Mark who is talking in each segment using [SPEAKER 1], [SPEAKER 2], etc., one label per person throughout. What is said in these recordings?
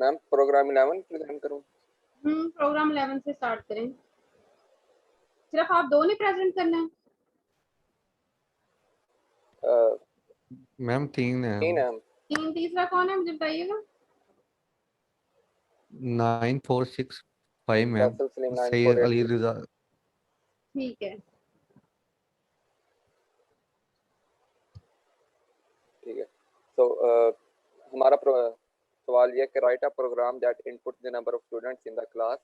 [SPEAKER 1] Ma'am programme 11 present करूँ?
[SPEAKER 2] Programme 11 से start करें। सिर्फ आप दो नहीं प्रेजेंट करना है?
[SPEAKER 3] मैम 3 है।
[SPEAKER 1] 3 है हम।
[SPEAKER 2] 3, तीसरा कौन है मुझे बताइएगा।
[SPEAKER 3] 9465 मैम।
[SPEAKER 1] फैसल सलीम
[SPEAKER 3] सैयद अली
[SPEAKER 1] 9486।
[SPEAKER 3] रिजा।
[SPEAKER 2] ठीक है।
[SPEAKER 1] ठीक है। तो हमारा सवाल यह है कि write a program that input the number of students in the class,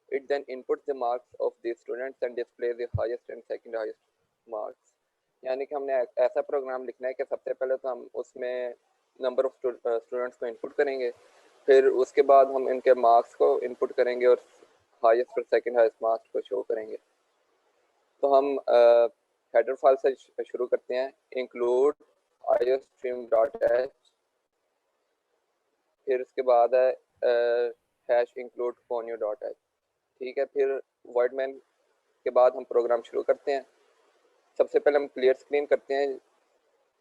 [SPEAKER 1] it then input the marks of the students and display the highest and second highest marks. यानी कि हमने ऐसा प्रोग्राम लिखना है कि सबसे पहले तो हम उसमें नंबर ऑफ स्टूडेंट्स को इनपुट करेंगे, फिर उसके बाद हम इनके मार्क्स को इनपुट करेंगे और हाईएस्ट और सेकंड हाईएस्ट मार्क्स को शो करेंगे। तो हम हेडर फाइल से शुरू करते हैं। इंक्लूड iostream.h, फिर उसके बाद है #include conio.h। ठीक है, फिर void main के बाद हम प्रोग्राम शुरू करते हैं। सबसे पहले हम क्लियर स्क्रीन करते हैं,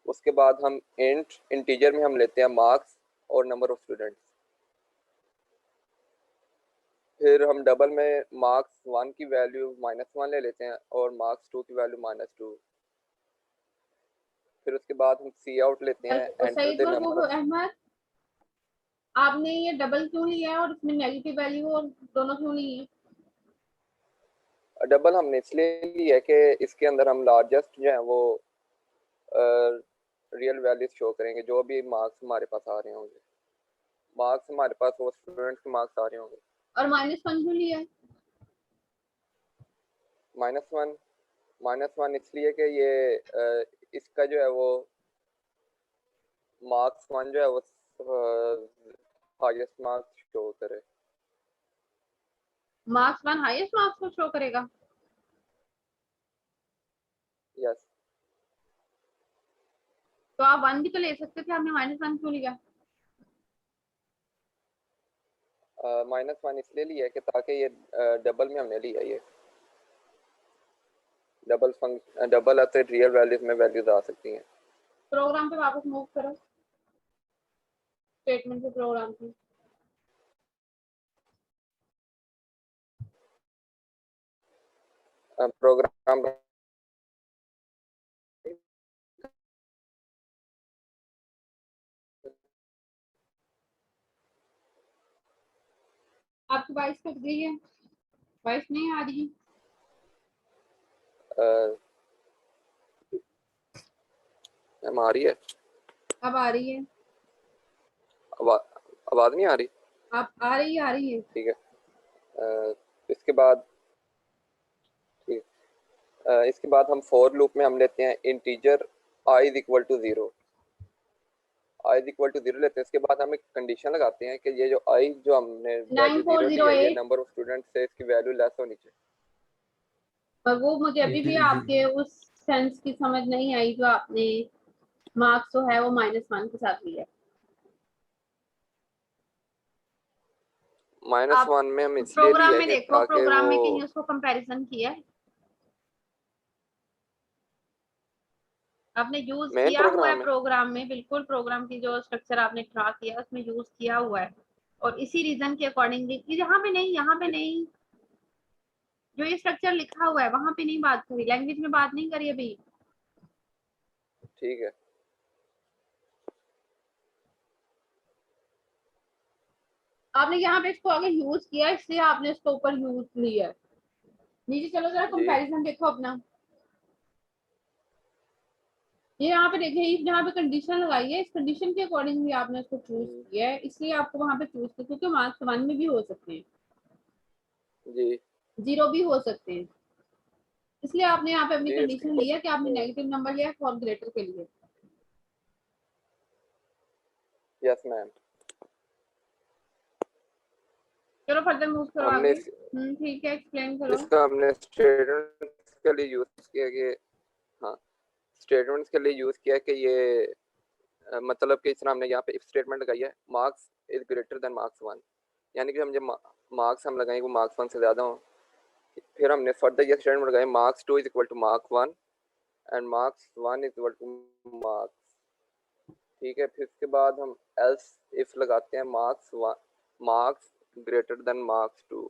[SPEAKER 1] उसके बाद हम इंटीजर में हम लेते हैं मार्क्स और नंबर ऑफ स्टूडेंट्स, फिर हम डबल में मार्क्स 1 की वैल्यू -1 ले लेते हैं और मार्क्स 2 की वैल्यू -2। फिर उसके बाद हम सी आउट लेते हैं, एंटर द नंबर।
[SPEAKER 2] अहमद, आपने ये डबल क्यों लिया है और इसमें नेगेटिव वैल्यू और दोनों क्यों ली है?
[SPEAKER 1] डबल हमने इसलिए लिया है कि इसके अंदर हम लार्जेस्ट जो है वो रियल वैल्यूज शो करेंगे, जो भी मार्क्स हमारे पास आ रहे होंगे। मार्क्स हमारे पास वो स्टूडेंट्स के मार्क्स आ रहे होंगे।
[SPEAKER 2] और -1 क्यों लिया है?
[SPEAKER 1] -1 इसलिए कि ये इसका जो है वो मार्क्स 1 जो है वो हाईएस्ट मार्क्स शो करे।
[SPEAKER 2] मार्क्स 1 हाईएस्ट मार्क्स को शो करेगा।
[SPEAKER 1] यस।
[SPEAKER 2] तो आप 1 भी तो ले सकते थे, आपने -1 क्यों लिया?
[SPEAKER 1] -1 इसलिए लिया है कि ताकि ये डबल में हमने लिया, ये डबल आते रियल वैल्यूज में वैल्यूज आ सकती हैं।
[SPEAKER 2] प्रोग्राम पे वापस मूव करो, स्टेटमेंट पे प्रोग्राम पे।
[SPEAKER 1] प्रोग्राम
[SPEAKER 2] आपकी वॉइस कट गई है, वॉइस नहीं आ रही।
[SPEAKER 1] मैम आ रही है?
[SPEAKER 2] अब आ रही है।
[SPEAKER 1] आवाज नहीं आ रही?
[SPEAKER 2] आप आ रही है।
[SPEAKER 1] ठीक है। इसके बाद इसके बाद हम फॉर लूप में हम लेते हैं integer i is equal to 0। i is equal to 0 लेते हैं। इसके बाद हम एक कंडीशन लगाते हैं कि ये जो i जो हमने वैल्यू 0 ली है, ये नंबर ऑफ स्टूडेंट्स से इसकी वैल्यू लेस होनी चाहिए।
[SPEAKER 2] और वो मुझे अभी भी आपके उस सेंस की समझ नहीं आई जो आपने मार्क्स जो है वो -1 के साथ लिया।
[SPEAKER 1] -1 में हम इसलिए
[SPEAKER 2] प्रोग्राम
[SPEAKER 1] लिया
[SPEAKER 2] में
[SPEAKER 1] कि
[SPEAKER 2] देखो,
[SPEAKER 1] ताकि
[SPEAKER 2] प्रोग्राम में
[SPEAKER 1] वो
[SPEAKER 2] कहीं उसको कंपैरिजन किया है, आपने यूज
[SPEAKER 1] मेन
[SPEAKER 2] किया हुआ है
[SPEAKER 1] प्रोग्राम है।
[SPEAKER 2] प्रोग्राम में। बिल्कुल, प्रोग्राम की जो स्ट्रक्चर आपने ड्रा किया उसमें यूज किया हुआ है, और इसी रीजन के अकॉर्डिंगली यहाँ पे नहीं, जो ये स्ट्रक्चर लिखा हुआ है वहां पे नहीं बात करी, लैंग्वेज में बात नहीं करी अभी।
[SPEAKER 1] ठीक है।
[SPEAKER 2] आपने यहाँ पे इसको आगे यूज किया, इसलिए आपने इसको ऊपर यूज लिया है। नीचे चलो जरा कंपैरिजन देखो अपना। ये यहाँ पे देखिए, जहाँ पे कंडीशन लगाई है, इस कंडीशन के अकॉर्डिंग भी आपने इसको चूज किया है, इसलिए आपको वहां पे चूज किया, क्योंकि मार्क्स 1 में भी हो सकते हैं
[SPEAKER 1] जी,
[SPEAKER 2] 0 भी हो सकते हैं, इसलिए आपने यहाँ पे अपनी
[SPEAKER 1] जी
[SPEAKER 2] कंडीशन लिया कि आपने नेगेटिव नंबर लिया फॉर ग्रेटर के लिए।
[SPEAKER 1] Yes ma'am.
[SPEAKER 2] चलो फर्दर मूव करो
[SPEAKER 1] हमने
[SPEAKER 2] आगे। ठीक है, एक्सप्लेन करो।
[SPEAKER 1] इसका हमने स्टेटमेंट्स के लिए यूज किया कि हाँ, स्टेटमेंट्स के लिए यूज किया कि ये मतलब कि इस तरह हमने यहाँ पे इफ स्टेटमेंट लगाई है, marks is greater than marks 1, यानी कि हम जब मार्क्स हम लगाएंगे वो मार्क्स 1 से ज़्यादा हो। फिर हमने फर्दर ये स्टेटमेंट लगाया, marks 2 is equal two marks 1 and marks 1 is equal two marks. ठीक है, फिर उसके बाद हम एल्स इफ लगाते हैं, marks 1 marks greater than marks 2,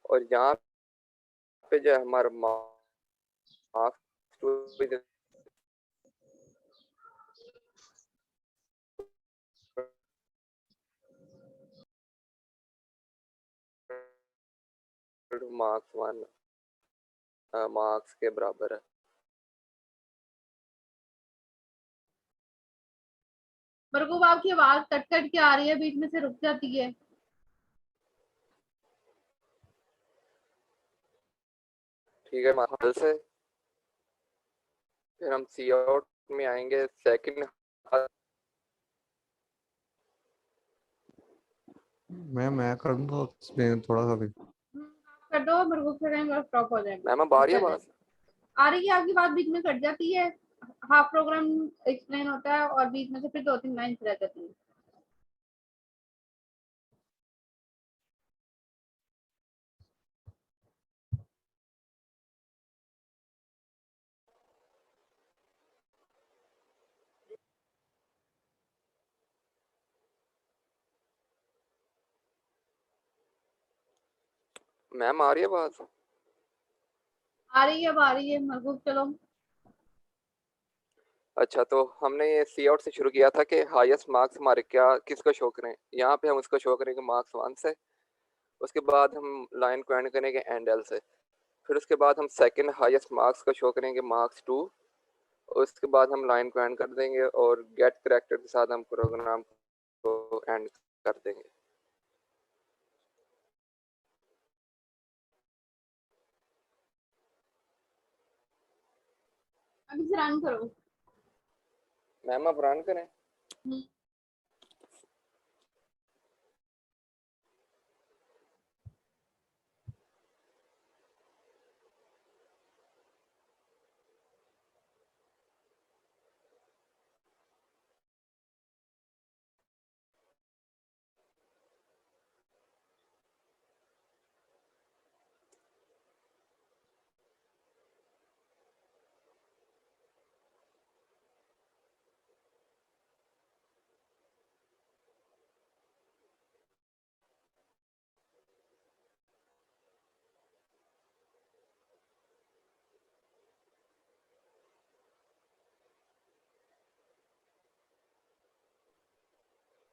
[SPEAKER 1] और यहाँ पे जो है हमारा मार्क्स 2 मार्क्स 1 मार्क्स के बराबर है।
[SPEAKER 2] मरगूब आपकी आवाज कट कट के आ रही है, बीच में से रुक जाती है।
[SPEAKER 1] ठीक है, हल से फिर हम सी आउट में आएंगे। सेकंड
[SPEAKER 3] मैं कर दूँ तो एक्सप्लेन थोड़ा सा भी।
[SPEAKER 2] कर दो, मरगूब से कहीं स्टॉप हो जाएगा।
[SPEAKER 1] मैम अब आ रही है आवाज?
[SPEAKER 2] आ रही है, आपकी बात बीच में कट जाती है, हाफ प्रोग्राम एक्सप्लेन होता है और बीच में से फिर 2-3 लाइन रह जाती है।
[SPEAKER 1] मैम आ रही है आवाज?
[SPEAKER 2] आ रही है, अब आ रही है मरगूब, चलो।
[SPEAKER 1] अच्छा, तो हमने ये सी आउट से शुरू किया था कि हाईएस्ट मार्क्स हमारे क्या किसको शो करें। यहाँ पे हम उसको शो करेंगे मार्क्स 1 से, उसके बाद हम लाइन को एंड करेंगे एंड एल से, फिर उसके बाद हम सेकंड हाईएस्ट मार्क्स को शो करेंगे मार्क्स 2, उसके बाद हम लाइन को एंड कर देंगे और गेट करेक्टर के साथ हम प्रोग्राम को एंड कर देंगे।
[SPEAKER 2] अभी से रन करो।
[SPEAKER 1] मैम आप रन करें।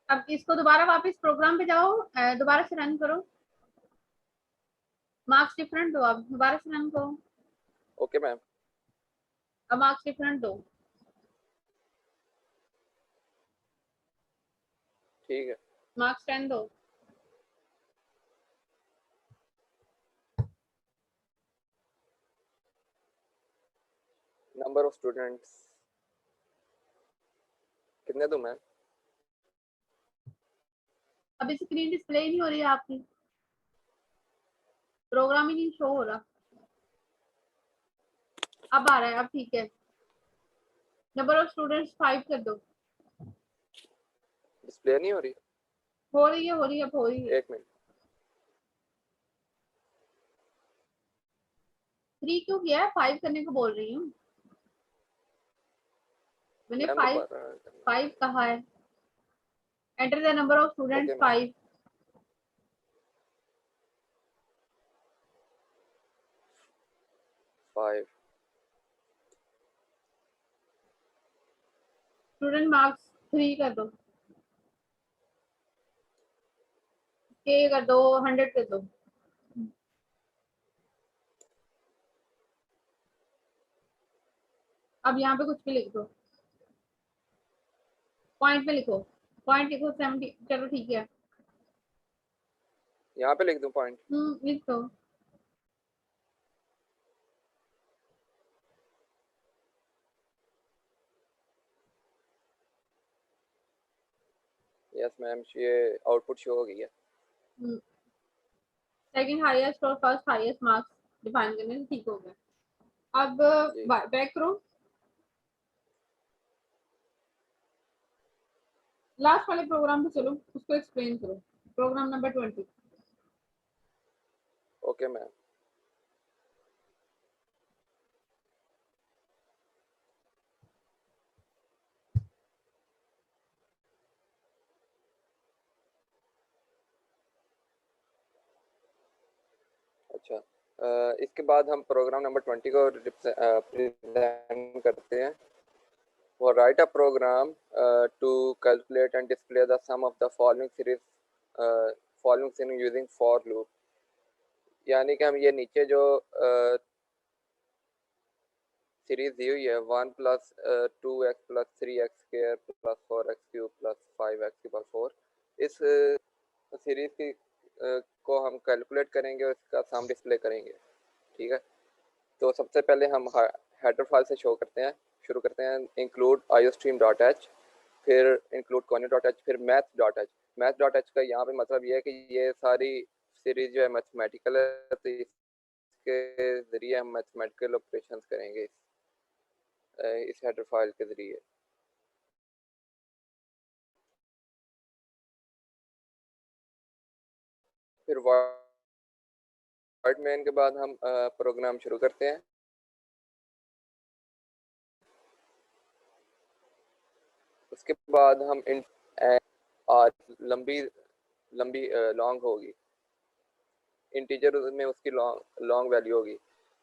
[SPEAKER 2] अब इसको दोबारा वापस प्रोग्राम पे जाओ, दोबारा से रन करो। मार्क्स डिफरेंट दो, अब दोबारा से रन करो।
[SPEAKER 1] Okay ma'am.
[SPEAKER 2] अब मार्क्स डिफरेंट दो।
[SPEAKER 1] ठीक है।
[SPEAKER 2] मार्क्स 10 दो।
[SPEAKER 1] नंबर ऑफ स्टूडेंट्स कितने दूं मैम?
[SPEAKER 2] अभी स्क्रीन डिस्प्ले नहीं हो रही है आपकी, प्रोग्राम ही नहीं शो हो रहा। अब आ रहा है, अब ठीक है। नंबर ऑफ स्टूडेंट्स 5 कर दो।
[SPEAKER 1] डिस्प्ले नहीं हो रही?
[SPEAKER 2] हो रही है, हो रही है, अब हो रही है।
[SPEAKER 1] 1 मिनट।
[SPEAKER 2] 3 क्यों किया है? 5 करने को बोल रही हूँ मैंने।
[SPEAKER 1] मैम
[SPEAKER 2] 5
[SPEAKER 1] दोबारा।
[SPEAKER 2] 5 कहा है। Enter the number of students
[SPEAKER 1] okay ma'am.
[SPEAKER 2] 5।
[SPEAKER 1] 5।
[SPEAKER 2] Student marks 3 कर दो। के कर दो, 100 कर दो। अब यहाँ पे कुछ भी लिख दो, पॉइंट पे लिखो, पॉइंट लिखो 70। चलो ठीक है,
[SPEAKER 1] यहाँ पे लिख दूं पॉइंट?
[SPEAKER 2] लिख दो।
[SPEAKER 1] यस मैम, ये आउटपुट शो हो गई है।
[SPEAKER 2] सेकंड हाईएस्ट और फर्स्ट हाईएस्ट मार्क्स डिफाइन करने से ठीक हो गया। अब
[SPEAKER 1] जी।
[SPEAKER 2] बैक करो, लास्ट वाले प्रोग्राम पे चलो, उसको एक्सप्लेन करो। Program number 20।
[SPEAKER 1] Okay ma'am. अच्छा, इसके बाद हम प्रोग्राम नंबर 20 को प्रेजेंट करते हैं। वो write a program to calculate and display the sum of the following series using for loop. यानी कि हम ये नीचे जो सीरीज दी हुई है 1 plus 2x plus 3x square plus 4x cube plus 5x की पावर 4, इस सीरीज की को हम कैलकुलेट करेंगे और इसका सम डिस्प्ले करेंगे। ठीक है, तो सबसे पहले हम हेडर फाइल से शुरू करते हैं इंक्लूड iostream.h, फिर इंक्लूड conio.h, फिर math.h। math.h का यहाँ पे मतलब ये है कि ये सारी सीरीज जो है मैथमेटिकल है, तो इसके ज़रिए हम मैथमेटिकल ऑपरेशंस करेंगे इस हेडर फाइल के ज़रिए। फिर void main के बाद हम प्रोग्राम शुरू करते हैं। उसके बाद हम लंबी लॉन्ग होगी, इंटीजर में उसकी लॉन्ग वैल्यू होगी।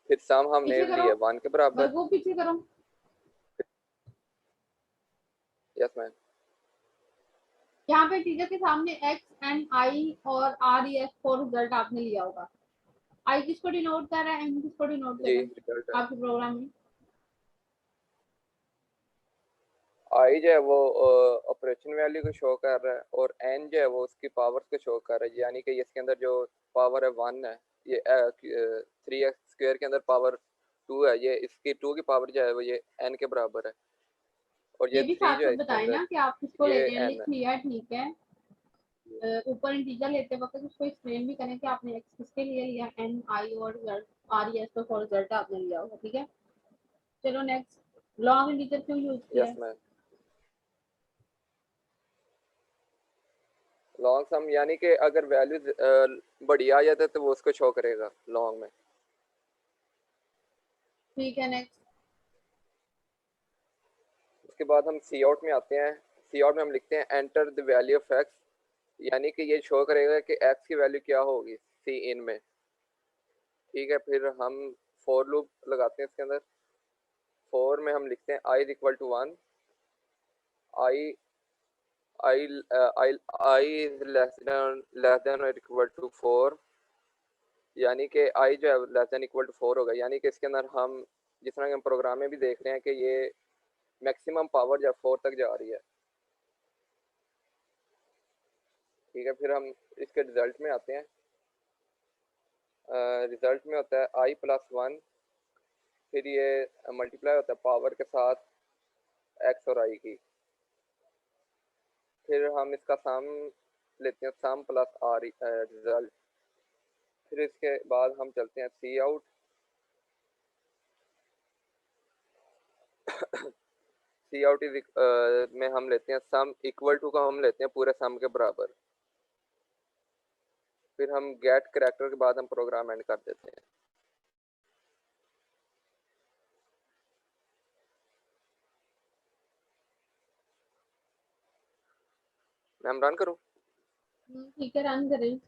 [SPEAKER 1] फिर सम हमने लिया 1 के बराबर।
[SPEAKER 2] वो पीछे करो।
[SPEAKER 1] Yes ma'am.
[SPEAKER 2] यहाँ पे टीचर के सामने x and i और r e s for result आपने लिया होगा। i किसको डिनोट कर रहा है, n किसको डिनोट कर
[SPEAKER 1] जी,
[SPEAKER 2] रहा है
[SPEAKER 1] रिजल्ट है।
[SPEAKER 2] आपके प्रोग्राम में?
[SPEAKER 1] आई जो है वो ऑपरेशन वैल्यू को शो कर रहा है और एन जो है वो उसकी पावर को शो कर रहा है। यानी कि इसके अंदर जो पावर है 1 है, ये 3x स्क्वायर के अंदर पावर 2 है, ये इसकी 2 की पावर जो है वो ये n के बराबर है, और
[SPEAKER 2] ये
[SPEAKER 1] ये
[SPEAKER 2] भी
[SPEAKER 1] 3
[SPEAKER 2] साथ
[SPEAKER 1] जो है
[SPEAKER 2] साथ
[SPEAKER 1] इसके
[SPEAKER 2] बताए
[SPEAKER 1] अंदर
[SPEAKER 2] ना कि आप किसको
[SPEAKER 1] ये
[SPEAKER 2] लेते हैं,
[SPEAKER 1] n
[SPEAKER 2] लिख
[SPEAKER 1] है।
[SPEAKER 2] लिया ठीक है। ऊपर इंटीजर लेते वक्त उसको एक्सप्लेन भी करें कि आपने x किसके लिए लिया, n i और r e s तो फॉर रिजल्ट आपने लिया होगा। ठीक है, चलो नेक्स्ट, लॉन्ग इंटीजर क्यों यूज किया
[SPEAKER 1] यस
[SPEAKER 2] है?
[SPEAKER 1] मैम। लॉन्ग सम यानी कि अगर वैल्यू बड़ी आ जाता है तो वो उसको शो करेगा लॉन्ग में।
[SPEAKER 2] ठीक है, नेक्स्ट।
[SPEAKER 1] उसके बाद हम सी आउट में आते हैं। सी आउट में हम लिखते हैं enter the value of x, यानी कि ये शो करेगा कि एक्स की वैल्यू क्या होगी सी इन में। ठीक है, फिर हम फॉर लूप लगाते हैं इसके अंदर। फॉर में हम लिखते हैं i is equal to 1, i i is less than और इक्वल टू 4, यानी कि i जो है लेस देन इक्वल टू 4 होगा। यानी कि इसके अंदर हम जिस तरह के हम प्रोग्राम में भी देख रहे हैं कि ये मैक्सिमम पावर जो 4 तक जा रही है। ठीक है, फिर हम इसके रिजल्ट में आते हैं। रिजल्ट में होता है i प्लस 1, फिर ये मल्टीप्लाई होता है पावर के साथ x और i की। फिर हम इसका सम लेते हैं, सम प्लस r रिजल्ट। फिर इसके बाद हम चलते हैं सी आउट। सी आउट इज में हम लेते हैं सम इक्वल टू का हम लेते हैं पूरे सम के बराबर। फिर हम गेट करैक्टर के बाद हम प्रोग्राम एंड कर देते हैं। मैं रन करूं?
[SPEAKER 2] ठीक है, रन करें।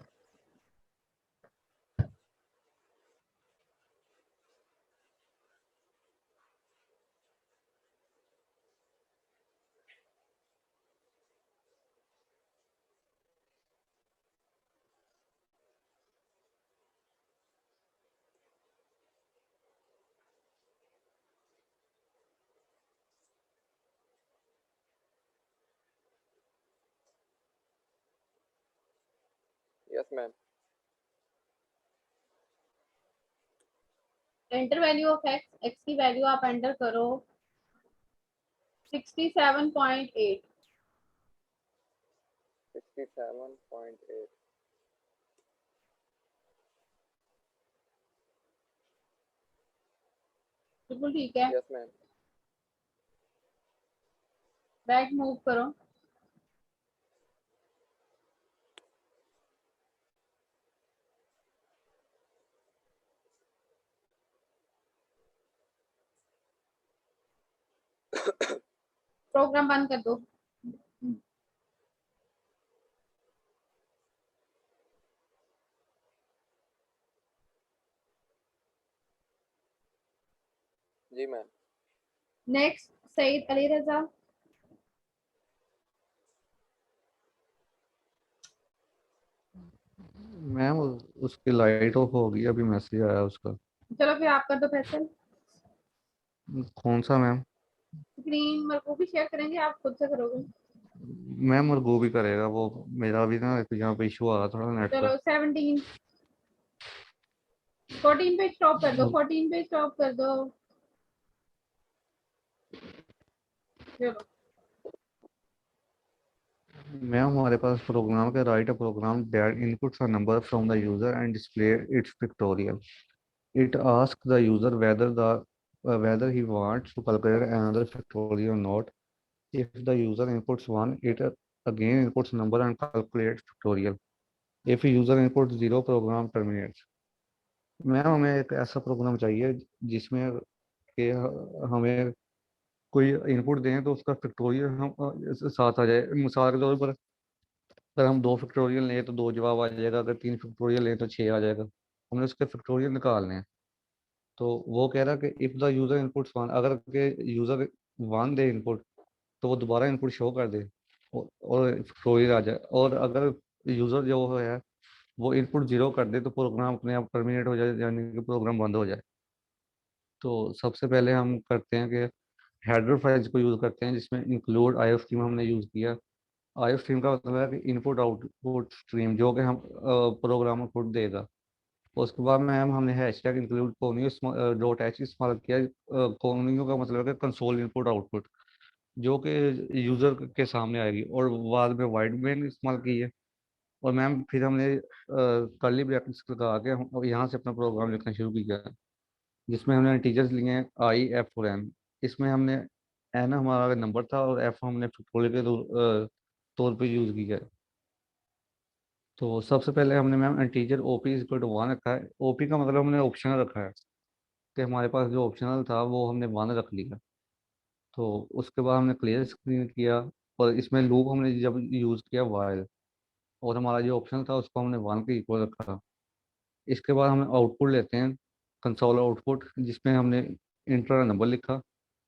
[SPEAKER 1] Yes ma'am.
[SPEAKER 2] Enter value of x, x की वैल्यू आप एंटर करो 67.8।
[SPEAKER 1] 67.8।
[SPEAKER 2] बिल्कुल ठीक है,
[SPEAKER 1] यस मैम।
[SPEAKER 2] बैक मूव करो। प्रोग्राम बंद कर दो।
[SPEAKER 1] जी मैम।
[SPEAKER 2] नेक्स्ट सईद अली रजा।
[SPEAKER 3] मैम उसकी लाइट ऑफ होगी, अभी मैसेज आया उसका।
[SPEAKER 2] चलो फिर आप कर दो फैसल।
[SPEAKER 3] कौन सा मैम?
[SPEAKER 2] स्क्रीन मेरे को भी शेयर करेंगे, आप खुद से करोगे?
[SPEAKER 3] मैम और वो भी करेगा, वो मेरा भी ना यहाँ पे इशू आ रहा थोड़ा नेट का।
[SPEAKER 2] चलो 17 14 पे स्टॉप कर दो, 14 पे स्टॉप कर दो। चलो
[SPEAKER 3] मैम हमारे पास प्रोग्राम के write a program that inputs a number from the user and display its pictorial. It asks the user whether he wants to calculate another factorial or not. If the user inputs 1, it again inputs number and calculates factorial. If user inputs 0, program terminates. Ma'am हमें एक ऐसा programme चाहिए जिसमें कि हमें कोई input दें तो उसका फैक्टोरियल हम साथ आ जाए. मिसाल के तौर पर अगर हम 2 फैक्टोरियल लें तो 2 जवाब आ जाएगा, अगर 3 फैक्टोरियल लें तो 6 आ जाएगा. हमने उसके फैक्टोरियल निकालने हैं. तो वो कह रहा कि if the user inputs one, अगर के यूजर वन दे इनपुट तो वो दोबारा इनपुट शो कर दे और फैक्टोरियल आ जाए. और अगर यूजर जो है वो इनपुट 0 कर दे तो प्रोग्राम अपने आप टर्मिनेट हो जाए, यानी कि प्रोग्राम बंद हो जाए. तो सबसे पहले हम करते हैं कि हेडर फाइल्स को यूज़ करते हैं, जिसमें इंक्लूड आई एफ स्ट्रीम हमने यूज़ किया. आई एफ स्ट्रीम का मतलब है कि इनपुट आउटपुट स्ट्रीम, जो कि हम प्रोग्रामर खुद देगा. उसके बाद में हमने hash tag include conio dot H इस्तेमाल किया. कोनियो का मतलब है कि कंसोल इनपुट आउटपुट, जो कि यूज़र के सामने आएगी. और बाद में वाइड मेन इस्तेमाल की है. और मैम फिर हमने कर्ली ब्रैकेट्स लगा के यहाँ से अपना प्रोग्राम लिखना शुरू किया, जिसमें हमने टीचर्स लिए हैं आई एफ और एन. इसमें हमने एन हमारा नंबर था और एफ हमने फैक्टोरियल के तौर पे यूज़ किया है. तो सबसे पहले हमने ma'am integer op is equal to 1 रखा है. ओपी का मतलब हमने ऑप्शनल रखा है कि हमारे पास जो ऑप्शनल था वो हमने 1 रख लिया. तो उसके बाद हमने क्लियर स्क्रीन किया. और इसमें लूप हमने जब यूज़ किया वाइल, और हमारा जो ऑप्शन था उसको हमने 1 के इक्वल रखा. इसके बाद हम आउटपुट लेते हैं, कंसोल आउटपुट, जिसमें हमने इंटर नंबर लिखा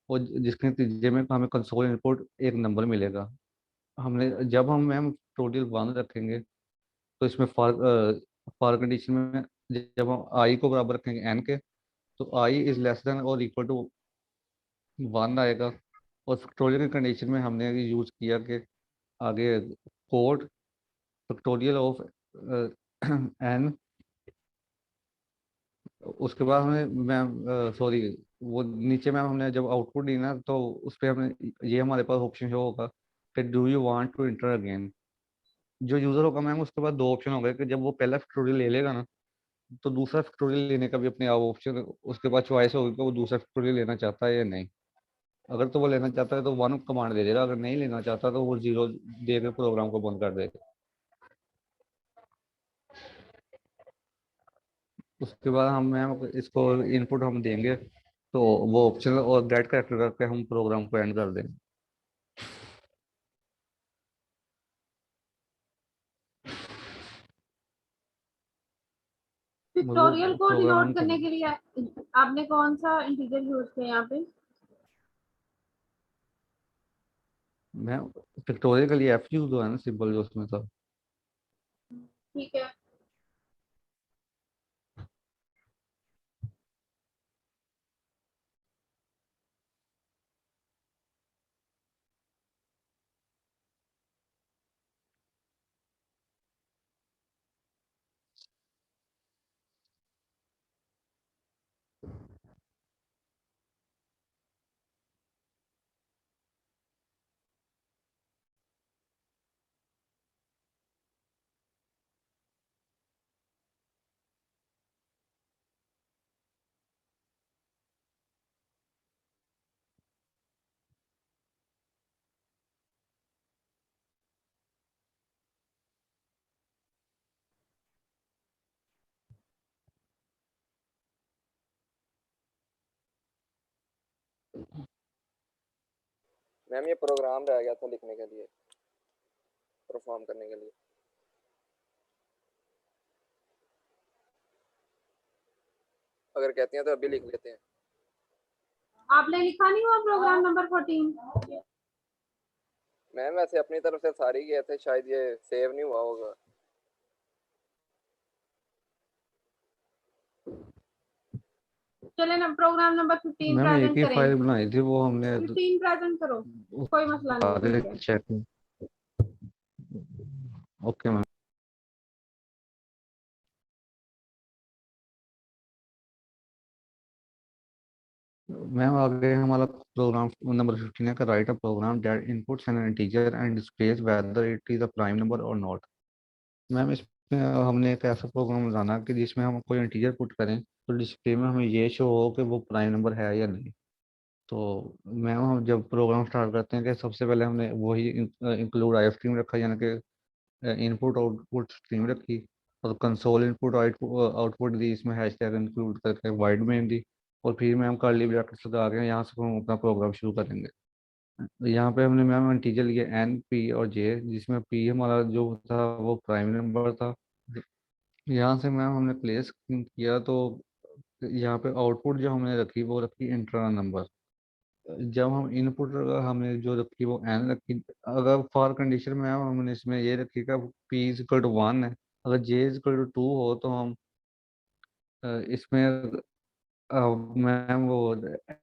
[SPEAKER 3] और जिसके नतीजे में हमें कंसोल इनपुट एक नंबर मिलेगा. हमने जब हम मैम टोटल 1 रखेंगे तो इसमें फॉर कंडीशन में जब हम आई को बराबर रखेंगे एन के, तो आई इज लेस देन और इक्वल टू 1 आएगा. और फैक्टोरियल की कंडीशन में हमने यूज किया कि आगे कोड फैक्टोरियल ऑफ एन. उसके बाद हमने मैम सॉरी, वो नीचे मैम हमने जब आउटपुट दी ना तो उस पर हमने ये हमारे पास ऑप्शन शो होगा कि do you want to enter again. जो यूजर होगा मैम उसके बाद 2 ऑप्शन हो गए कि जब वो पहला फैक्टोरियल ले लेगा ना तो दूसरा फैक्टोरियल लेने का भी अपने आप ऑप्शन उसके पास चॉइस होगी कि वो दूसरा फैक्टोरियल लेना चाहता है या नहीं. अगर तो वो लेना चाहता है तो 1 कमांड दे देगा, अगर नहीं लेना चाहता तो वो 0 दे के प्रोग्राम को बंद कर देगा. उसके बाद हम मैम इसको इनपुट हम देंगे तो वो ऑप्शन और गेट करेक्टर करके हम प्रोग्राम को एंड कर देंगे.
[SPEAKER 2] पिक्टोरियल
[SPEAKER 3] वो
[SPEAKER 2] को
[SPEAKER 3] प्रोग्राम
[SPEAKER 2] डिनोट
[SPEAKER 3] हम
[SPEAKER 2] करने के लिए आपने कौन सा इंटीजर यूज किया यहाँ पे?
[SPEAKER 3] मैं पिक्टोरियल के लिए एफ यूज हुआ है ना, सिंपल जो उसमें था.
[SPEAKER 2] ठीक है।
[SPEAKER 1] मैम ये प्रोग्राम रह गया था लिखने के लिए, परफॉर्म करने के लिए. अगर कहती हैं तो अभी लिख लेते हैं.
[SPEAKER 2] आपने लिखा नहीं हुआ प्रोग्राम नंबर 14?
[SPEAKER 1] मैम वैसे अपनी तरफ से सारी किए थे, शायद ये सेव नहीं हुआ होगा।
[SPEAKER 2] चले ना, प्रोग्राम नंबर 15
[SPEAKER 3] मैम एक
[SPEAKER 2] प्रेजेंट
[SPEAKER 3] ही
[SPEAKER 2] करें।
[SPEAKER 3] फाइल बनाई थी, वो हमने
[SPEAKER 2] 15 प्रेजेंट करो, कोई मसला नहीं है, ठीक है।
[SPEAKER 3] चेक। Okay ma'am. मैम आगे हमारा प्रोग्राम नंबर 15 है, write a program that inputs an integer and displays whether it is a prime number और नॉट। मैम इसमें हमने एक ऐसा प्रोग्राम बनाना कि जिसमें हम कोई इंटीजर पुट करें तो डिस्प्ले में हमें ये शो हो कि वो प्राइम नंबर है या नहीं। तो मैम हम जब प्रोग्राम स्टार्ट करते हैं कि सबसे पहले हमने वही इंक्लूड आई स्ट्रीम रखा, यानी कि इनपुट आउटपुट स्ट्रीम रखी, और कंसोल इनपुट आउटपुट दी, इसमें हैशटैग इंक्लूड करके वाइड में दी, और फिर मैम कर्ली ब्रैकेट्स लगा के यहाँ से हम अपना प्रोग्राम शुरू करेंगे। यहाँ पे हमने मैम इंटीजर लिए एन, पी और जे, जिसमें पी हमारा जो था वो प्राइम नंबर था। यहाँ से मैम हमने प्लेस किया, तो यहाँ पे आउटपुट जो हमने रखी वो रखी इंटरनल नंबर। जब हम इनपुट हमने जो रखी वो एन रखी। अगर फॉर कंडीशन में हमने इसमें ये रखी का पी इज इक्वल टू 1 है, अगर जे इज इक्वल टू 2 हो तो हम इसमें मैम वो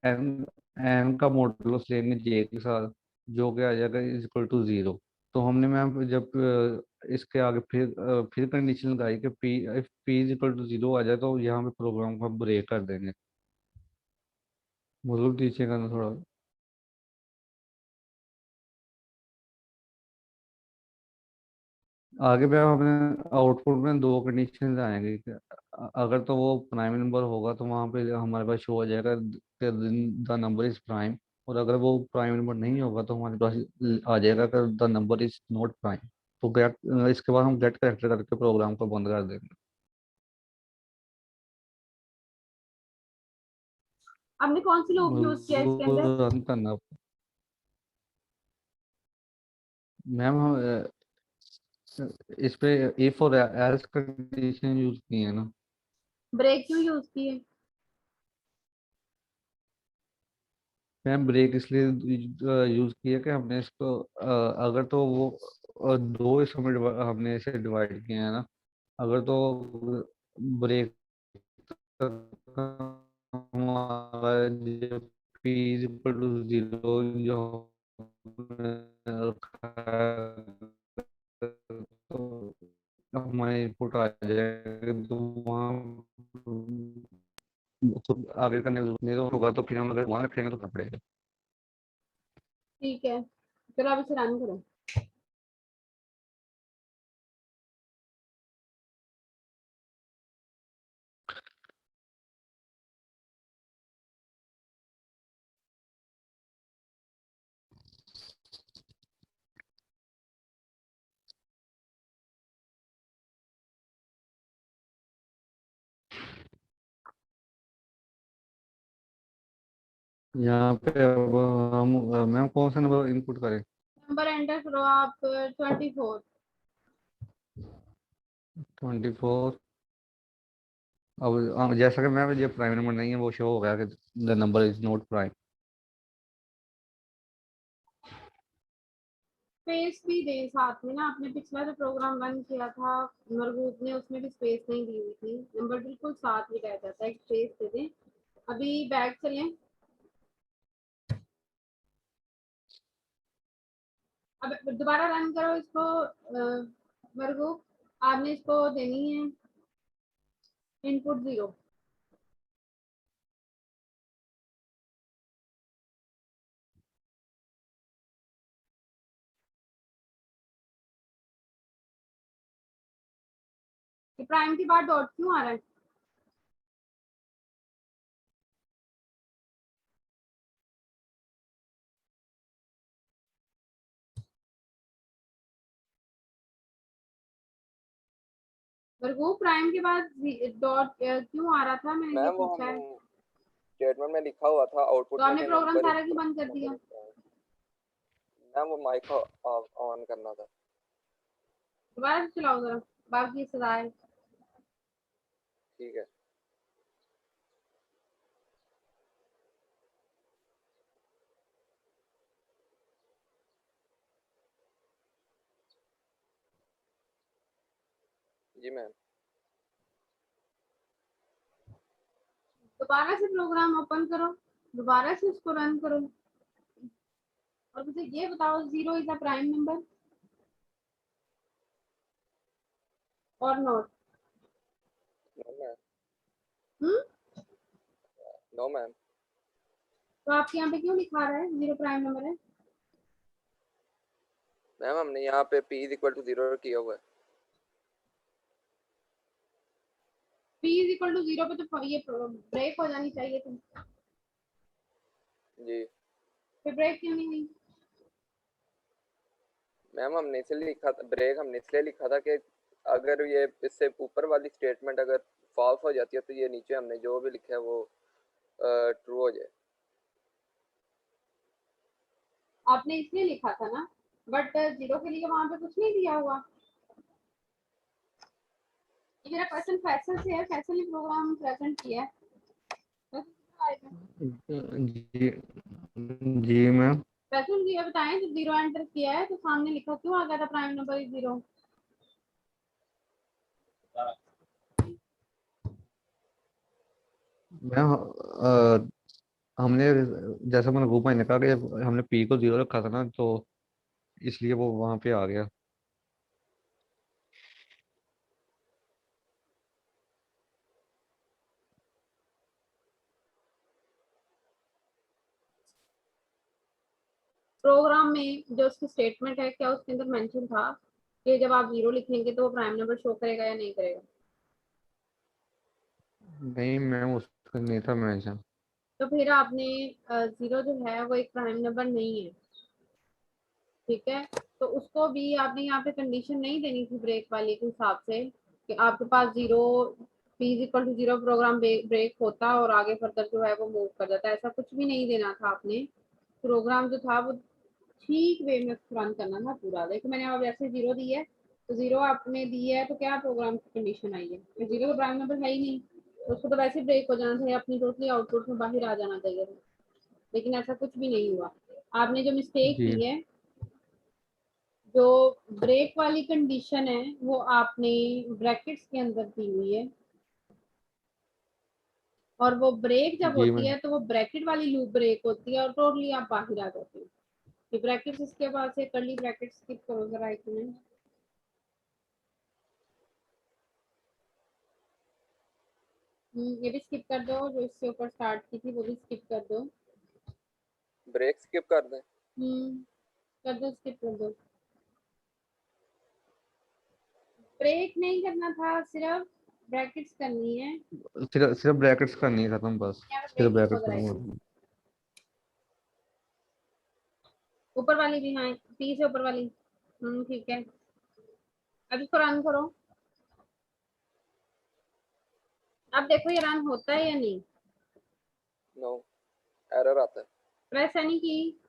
[SPEAKER 3] एन एन का मॉडुलस लेंगे जे के साथ, जो कि आ जाएगा इज इक्वल टू 0। तो हमने मैम जब इसके आगे फिर कंडीशन लगाई कि पी इज इक्वल टू 0 आ जाए तो यहाँ पे प्रोग्राम को ब्रेक कर देंगे। मॉडुल दीजिएगा ना थोड़ा। आगे पे हमने आउटपुट में दो कंडीशन आएंगे कि अगर तो वो प्राइम नंबर होगा तो वहाँ पे हमारे पास शो हो जाएगा द नंबर इज प्राइम, और अगर वो प्राइम नंबर नहीं होगा तो हमारे पास आ जाएगा कि the number is not prime. तो गेट, इसके बाद हम गेट करेक्टर करके प्रोग्राम को बंद कर देंगे।
[SPEAKER 2] आपने कौन सी लूप यूज किया इसके अंदर?
[SPEAKER 3] रन करना। मैम हम इस पे इफ और एल्स कंडीशन यूज की है ना।
[SPEAKER 2] ब्रेक क्यों यूज किए?
[SPEAKER 3] मैम ब्रेक इसलिए यूज किया कि हमने इसको अगर तो वो दो इसमें हमने इसे डिवाइड किए हैं ना। अगर तो ब्रेक हमारा जो पी इज इक्वल टू 0 जो हमने रखा है, तो हमारे इनपुट आ जाएगा, तो वहाँ तो आगे करने की जरूरत नहीं होगा, तो फिर हम अगर वहाँ रखेंगे तो करना पड़ेगा।
[SPEAKER 2] ठीक है, चलो आप इसे रन करो।
[SPEAKER 3] यहाँ पे अब हम मैम कौन सा नंबर इनपुट करें।
[SPEAKER 2] नंबर एंटर करो आप, 24।
[SPEAKER 3] 24। अब जैसा कि मैम ये प्राइम नंबर नहीं है, वो शो हो गया कि the number is not prime.
[SPEAKER 2] Space भी दे साथ में ना, आपने पिछला जो प्रोग्राम रन किया था मरगूब ने, उसमें भी स्पेस नहीं दी हुई थी, नंबर बिल्कुल साथ ही रह जाता है, एक स्पेस दे दें। अभी बैक चलें। अब दोबारा रन करो इसको। मरगूब, आपने इसको देनी है इनपुट 0। प्राइम के बाद डॉट क्यों आ रहा है? मरगूब, प्राइम के बाद डॉट क्यों आ रहा था, मैंने ये
[SPEAKER 1] मैम वो
[SPEAKER 2] पूछा
[SPEAKER 1] हमने
[SPEAKER 2] है।
[SPEAKER 1] स्टेटमेंट में लिखा हुआ था
[SPEAKER 2] तो
[SPEAKER 1] आउटपुट में
[SPEAKER 2] आपने
[SPEAKER 1] कि
[SPEAKER 2] प्रोग्राम
[SPEAKER 1] नंबर इज
[SPEAKER 2] सारा क्यों बंद कर दिया?
[SPEAKER 1] मैम वो माइक ऑन करना था।
[SPEAKER 2] दोबारा से चलाओ जरा, बाकी सदा है।
[SPEAKER 1] ठीक है। जी मैम।
[SPEAKER 2] दोबारा से प्रोग्राम ओपन करो, दोबारा से उसको रन करो और मुझे ये बताओ 0 इज अ प्राइम नंबर और not?
[SPEAKER 1] No ma'am.
[SPEAKER 2] Hmm,
[SPEAKER 1] no ma'am.
[SPEAKER 2] तो आपके यहाँ पे क्यों लिखा रहा है 0 प्राइम नंबर है?
[SPEAKER 1] मैम हमने यहाँ पे p इज इक्वल टू 0 किया हुआ है।
[SPEAKER 2] p इज इक्वल टू 0 पे तो ये ब्रेक हो जानी चाहिए थी,
[SPEAKER 1] जी
[SPEAKER 2] फिर ब्रेक क्यों नहीं हुई?
[SPEAKER 1] मैम हमने इसलिए लिखा था ब्रेक, हमने इसलिए लिखा था कि अगर ये इससे ऊपर वाली स्टेटमेंट अगर फॉल्स हो जाती है तो ये नीचे हमने जो भी लिखा है वो ट्रू हो जाए।
[SPEAKER 2] आपने इसलिए लिखा था ना, बट 0 के लिए वहां पे कुछ नहीं दिया हुआ। ये मेरा क्वेश्चन फैसल से है, फैसल ने प्रोग्राम प्रेजेंट किया है।
[SPEAKER 3] जी जी मैम।
[SPEAKER 2] फैसल जी ये बताएं, जब 0 एंटर किया है तो सामने लिखा क्यों आ गया था प्राइम नंबर इज 0?
[SPEAKER 3] मैम हमने जैसा मैंने ग्रुप में लिखा कि हमने पी को 0 रखा था ना, तो इसलिए वो वहां पे आ गया।
[SPEAKER 2] प्रोग्राम में जो उसकी स्टेटमेंट है, क्या उसके अंदर मेंशन था कि जब आप 0 लिखेंगे तो वो प्राइम नंबर शो करेगा या नहीं करेगा?
[SPEAKER 3] नहीं मैम, उसका नहीं था मेंशन।
[SPEAKER 2] तो फिर आपने 0 जो है वो एक प्राइम नंबर नहीं है, ठीक है? तो उसको भी आपने यहाँ पे कंडीशन नहीं देनी थी ब्रेक वाली के हिसाब से कि आपके पास 0 p is equal to 0 program break होता और आगे फर्दर जो है वो मूव कर जाता। ऐसा कुछ भी नहीं देना था आपने। प्रोग्राम जो था वो ठीक वे में रन करना था पूरा। देखो मैंने अब ऐसे 0 दी है, तो 0 आपने दी है तो क्या प्रोग्राम की कंडीशन आई है? 0 का प्राइम नंबर है ही नहीं, तो उसको तो वैसे ब्रेक हो जाना चाहिए, अपनी टोटली आउटपुट में बाहर आ जाना चाहिए था। लेकिन ऐसा कुछ भी नहीं हुआ। आपने जो मिस्टेक
[SPEAKER 3] जी
[SPEAKER 2] की है, जो ब्रेक वाली कंडीशन है वो आपने ब्रैकेट्स के अंदर दी हुई है, और वो ब्रेक जब
[SPEAKER 3] जी
[SPEAKER 2] होती
[SPEAKER 3] मैम।
[SPEAKER 2] है तो वो ब्रैकेट वाली लूप ब्रेक होती है और टोटली आप बाहर आ जाते हो। ये ब्रैकेट्स इसके पास है, कर्ली ब्रैकेट्स स्किप करो जरा एक मिनट। ये भी स्किप कर दो, जो इससे ऊपर स्टार्ट की थी वो भी स्किप कर दो।
[SPEAKER 1] ब्रेक स्किप कर दें?
[SPEAKER 2] कर दो, स्किप कर दो। ब्रेक नहीं करना था, सिर्फ ब्रैकेट्स करनी है।
[SPEAKER 3] सिर्फ सिर्फ ब्रैकेट्स का नहीं खत्म, बस
[SPEAKER 2] यहाँ पे
[SPEAKER 3] सिर्फ
[SPEAKER 2] ब्रेक लिखो
[SPEAKER 3] ब्रैकेट्स
[SPEAKER 2] जरा एक
[SPEAKER 3] खत्म।
[SPEAKER 2] मिनट। ऊपर वाली भी, हाँ, पी से ऊपर वाली। ठीक है, अब इसको रन करो। अब देखो ये रन होता है या नहीं।
[SPEAKER 1] नो, एरर आता है।
[SPEAKER 2] प्रेस एनी की।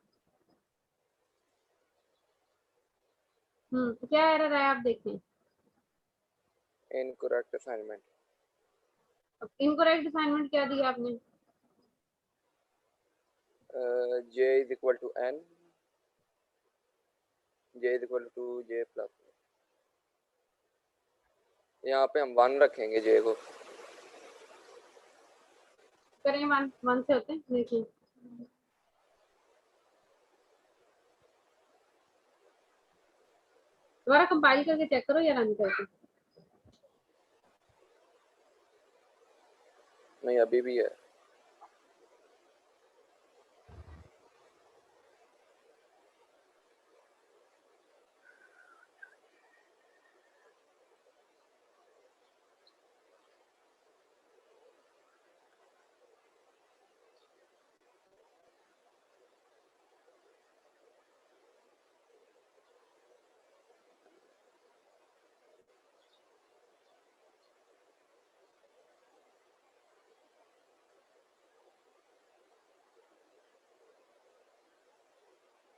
[SPEAKER 2] क्या एरर है आप देखें।
[SPEAKER 1] Incorrect assignment.
[SPEAKER 2] इनकरेक्ट असाइनमेंट क्या दिया आपने?
[SPEAKER 1] j is equal to n, j is equal to j plus. यहाँ पे हम 1 रखेंगे j को।
[SPEAKER 2] करें, वन वन से होते हैं, देखिए। दोबारा कंपाइल करके चेक करो या रन करके।
[SPEAKER 1] नहीं अभी भी है।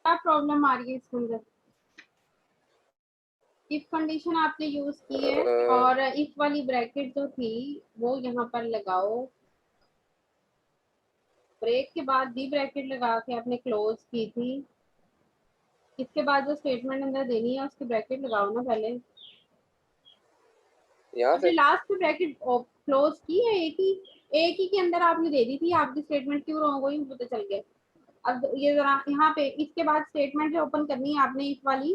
[SPEAKER 2] क्या प्रॉब्लम आ रही है इसके अंदर? इफ कंडीशन आपने यूज की है और इफ वाली ब्रैकेट जो थी वो यहाँ पर लगाओ। ब्रेक के बाद भी ब्रैकेट लगा के आपने क्लोज की थी। इसके बाद जो स्टेटमेंट अंदर देनी है उसकी ब्रैकेट लगाओ ना पहले।
[SPEAKER 1] यहाँ
[SPEAKER 2] आपने
[SPEAKER 1] से
[SPEAKER 2] लास्ट ब्रैकेट क्लोज की है, एक ही के अंदर आपने दे दी थी, आपकी स्टेटमेंट क्यों रॉन्ग हुई पता चल गया। अब ये जरा यहाँ पे इसके बाद स्टेटमेंट जो ओपन करनी है आपने इस वाली,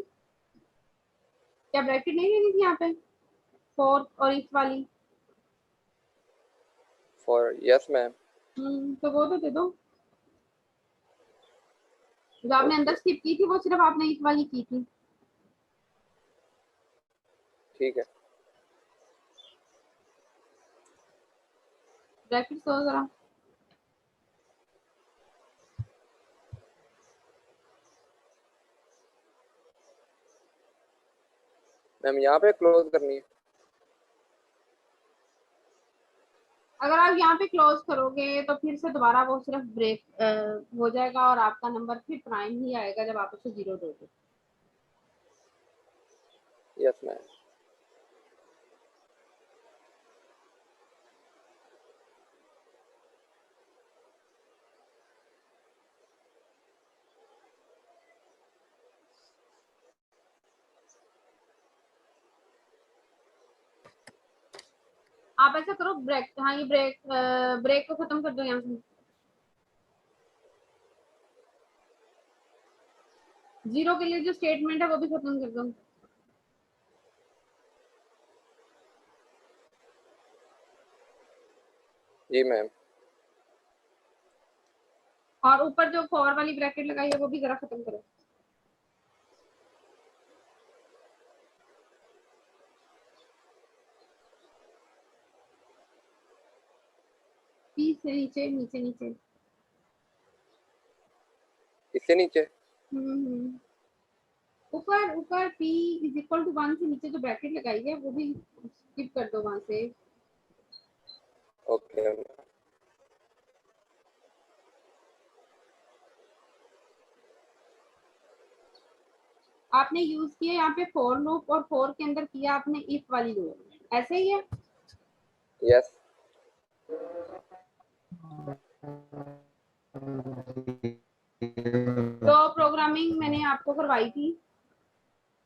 [SPEAKER 2] क्या ब्रैकेट नहीं देनी थी यहाँ पे फोर्थ और इस वाली?
[SPEAKER 1] For yes ma'am.
[SPEAKER 2] तो वो तो दे दो। जो आपने अंदर
[SPEAKER 1] ओके
[SPEAKER 2] स्किप की थी वो सिर्फ आपने इस वाली की थी।
[SPEAKER 1] ठीक है
[SPEAKER 2] ब्रैकेट दो जरा।
[SPEAKER 1] मैम, यहाँ पे क्लोज करनी है।
[SPEAKER 2] अगर आप यहाँ पे क्लोज करोगे तो फिर से दोबारा वो सिर्फ ब्रेक हो जाएगा और आपका नंबर फिर प्राइम ही आएगा जब आप उसे 0 दोगे।
[SPEAKER 1] Yes ma'am.
[SPEAKER 2] आप ऐसा करो ब्रेक, हाँ ये ब्रेक को खत्म कर दो यहाँ से। 0 के लिए जो स्टेटमेंट है वो भी खत्म कर दो।
[SPEAKER 1] जी मैम।
[SPEAKER 2] और ऊपर जो फॉर वाली ब्रैकेट लगाई है वो भी जरा खत्म करो। पी से नीचे नीचे नीचे।
[SPEAKER 1] इससे नीचे।
[SPEAKER 2] हम्म। ऊपर ऊपर p इज इक्वल टू 1 से नीचे जो ब्रैकेट लगाई है वो भी स्किप कर दो वहां से।
[SPEAKER 1] ओके
[SPEAKER 2] आपने यूज किया यहाँ पे फॉर लूप और फॉर के अंदर किया आपने इफ वाली लूप, ऐसे ही है।
[SPEAKER 1] यस।
[SPEAKER 2] तो प्रोग्रामिंग मैंने आपको करवाई थी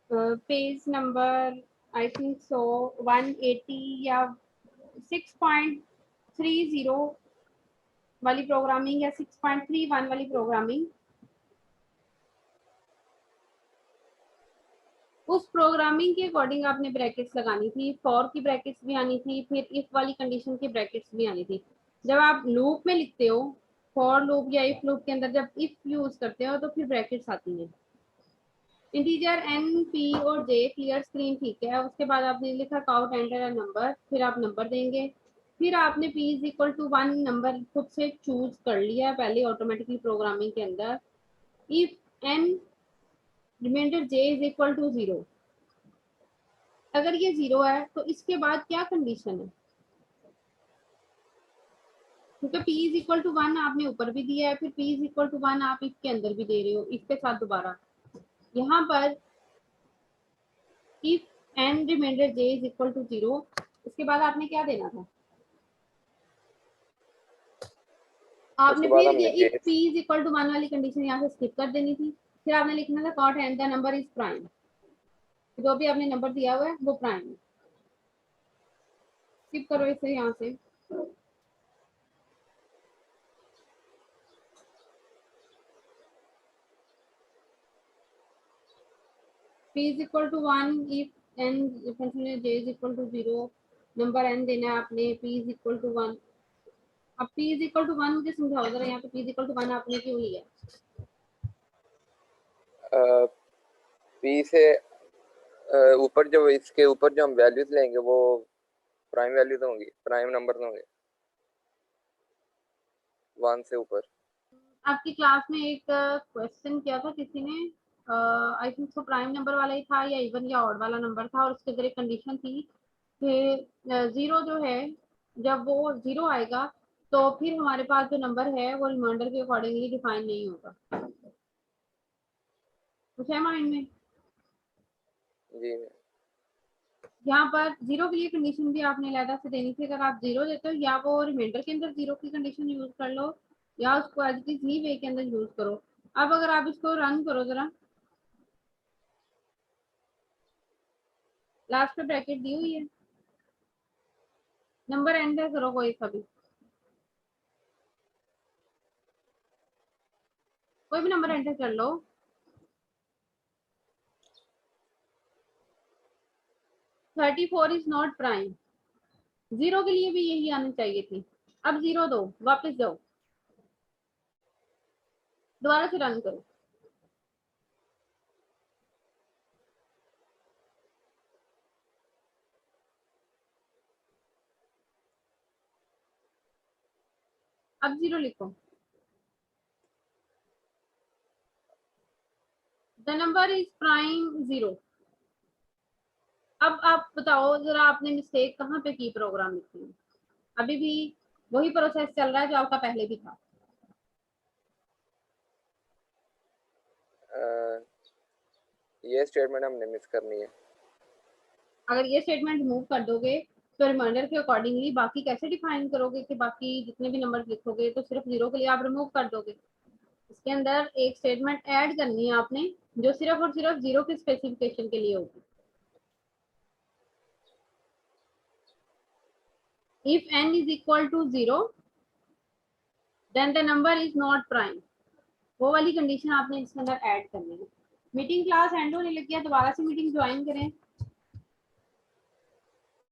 [SPEAKER 2] page number I think so 180 या 6.30 वाली प्रोग्रामिंग या 6.31 वाली प्रोग्रामिंग। उस प्रोग्रामिंग के अकॉर्डिंग आपने ब्रैकेट्स लगानी थी, फॉर की ब्रैकेट्स भी आनी थी, फिर इफ वाली कंडीशन की ब्रैकेट्स भी आनी थी। जब आप लूप में लिखते हो फॉर लूप या इफ लूप के अंदर जब इफ यूज करते हो तो फिर ब्रैकेट्स आती हैं। इंटीजर एन पी और जे क्लियर स्क्रीन ठीक है, उसके बाद आपने लिखा काउंट एंटर नंबर, फिर आप नंबर देंगे, फिर आपने p is equal to 1 number खुद से चूज कर लिया है पहले ऑटोमेटिकली प्रोग्रामिंग के अंदर। If n remainder j is equal to 0, अगर ये 0 है तो इसके बाद क्या कंडीशन है, क्योंकि p इज इक्वल टू 1 आपने ऊपर भी दिया है, फिर p इज इक्वल टू 1 आप इफ के अंदर भी दे रहे हो, इसके साथ दोबारा यहाँ पर if n remainder j is equal to 0, उसके बाद आपने क्या देना था, आपने
[SPEAKER 1] उसके बाद
[SPEAKER 2] फिर
[SPEAKER 1] हमने
[SPEAKER 2] ये
[SPEAKER 1] जे।
[SPEAKER 2] If p is equal to 1 वाली कंडीशन यहाँ से स्किप कर देनी थी, फिर आपने लिखना था cout and the number is prime, जो भी आपने नंबर दिया हुआ है वो प्राइम है। स्किप करो इसे यहाँ से। p is equal to 1 if n j is equal to 0, number n देना है आपने, p is equal to 1। अब p is equal to 1 मुझे समझाओ जरा, यहाँ पे p is equal to 1 आपने क्यों लिया?
[SPEAKER 1] पी से ऊपर जो इसके ऊपर जो हम वैल्यूज लेंगे वो प्राइम वैल्यूज होंगी, प्राइम नंबर होंगे 1 से ऊपर।
[SPEAKER 2] आपकी क्लास में एक क्वेश्चन किया था किसी ने, I think so prime number वाला ही था या इवन या ऑड वाला नंबर था, और उसके अंदर एक कंडीशन थी कि 0 जो है जब वो 0 आएगा तो फिर हमारे पास जो नंबर है वो रिमाइंडर के अकॉर्डिंगली डिफाइन नहीं होगा। कुछ है माइंड में?
[SPEAKER 1] जी
[SPEAKER 2] यहाँ पर 0 के लिए कंडीशन भी आपने अलग से देनी थी, अगर आप 0 देते हो या वो रिमाइंडर के अंदर 0 की कंडीशन यूज कर लो या उसको एज इट इज ही वे के अंदर यूज करो। अब अगर आप इसको रन करो जरा, लास्ट पे ब्रैकेट दी हुई है, नंबर एंटर करो कोई सभी, कोई भी नंबर एंटर कर लो। 34 इज नॉट प्राइम। 0 के लिए भी यही आनी चाहिए थी। अब 0 दो, वापस जाओ, दोबारा से रन करो। अब 0 लिखो। The number is prime 0। अब आप बताओ जरा, आपने मिस्टेक कहाँ पे की प्रोग्राम लिखने में? अभी भी वही प्रोसेस चल रहा है जो आपका पहले भी था।
[SPEAKER 1] ये स्टेटमेंट हमने मिस करनी है।
[SPEAKER 2] अगर ये स्टेटमेंट रिमूव कर दोगे तो रिमाइंडर के अकॉर्डिंगली बाकी कैसे डिफाइन करोगे कि बाकी जितने भी नंबर लिखोगे तो सिर्फ 0 के लिए आप रिमूव कर दोगे? इसके अंदर एक स्टेटमेंट ऐड करनी है आपने जो सिर्फ और सिर्फ 0 की स्पेसिफिकेशन के लिए होगी। If n is equal to 0 then the number is not prime। वो वाली कंडीशन आपने इसके अंदर ऐड करनी है। मीटिंग क्लास एंड होने लगी है, दोबारा से मीटिंग ज्वाइन करें।